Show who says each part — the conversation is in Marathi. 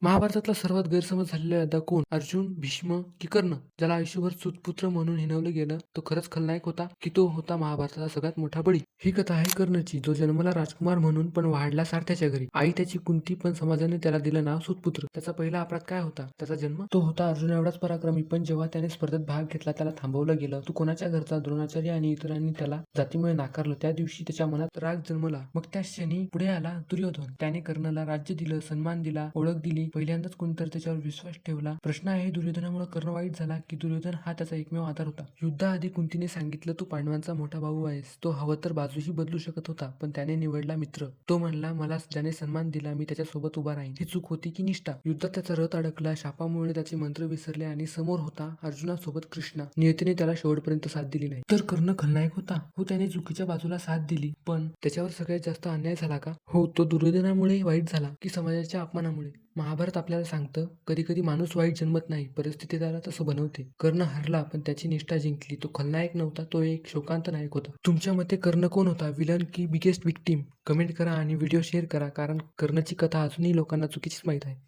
Speaker 1: महाभारतातला सर्वात गैरसमज झालेला योद्धा कोण? अर्जुन, भीष्म की कर्ण? ज्याला आयुष्यभर सूतपुत्र म्हणून हिणवलं गेलं, तो खरंच खलनायक होता की तो होता महाभारताचा सगळ्यात मोठा बळी? ही कथा आहे कर्णची, जो जन्मला राजकुमार म्हणून पण वाढला सारथ्याच्या घरी. आई त्याची कुंती, पण समाजाने त्याला दिलं नाव सूतपुत्र. त्याचा पहिला अपराध काय होता? त्याचा जन्म. तो होता अर्जुन एवढाच पराक्रमी, पण जेव्हा त्याने स्पर्धेत भाग घेतला त्याला थांबवलं गेलं. तू कोणाच्या घरचा? द्रोणाचार्य आणि इतरांनी त्याला जातीमुळे नाकारलं. त्या दिवशी त्याच्या मनात राग जन्मला. मग त्या क्षणी पुढे आला दुर्योधन. त्याने कर्णला राज्य दिलं, सन्मान दिला, ओळख दिली. पहिल्यांदाच कोणीतरी त्याच्यावर विश्वास ठेवला. प्रश्न आहे, दुर्योधनामुळे कर्ण वाईट झाला की दुर्योधन हा त्याचा एकमेव आधार होता? युद्धाआधी कुंतीने सांगितलं, तू पांडवांचा मोठा भाऊ आहेस. तो हवं तर बाजूही बदलू शकत होता, पण त्याने निवडला मित्र. तो म्हणला, मला ज्याने सन्मान दिला मी त्याच्यासोबत उभा राहीन. ही चूक होती की निष्ठा? युद्धात त्याचा रथ अडकला, शापामुळे त्याचे मंत्र विसरले आणि समोर होता अर्जुनासोबत कृष्णा. नियतीने त्याला शेवटपर्यंत साथ दिली नाही. तर कर्ण खलनायक होता? हो, त्याने चुकीच्या बाजूला साथ दिली, पण त्याच्यावर सगळ्यात जास्त अन्याय झाला का? हो, तो दुर्योधनामुळे वाईट झाला की समाजाच्या अपमानामुळे? महाभारत आपल्याला सांगतं, कधी कधी माणूस वाईट जन्मत नाही, परिस्थिती त्याला तसं बनवते. कर्ण हरला, पण त्याची निष्ठा जिंकली. तो खलनायक नव्हता, तो एक शोकांत नायक होता. तुमच्या मते कर्ण कोण होता? विलन की बिगेस्ट विक्टीम? कमेंट करा आणि व्हिडिओ शेअर करा, कारण कर्णची कथा अजूनही लोकांना चुकीचीच माहीत आहे.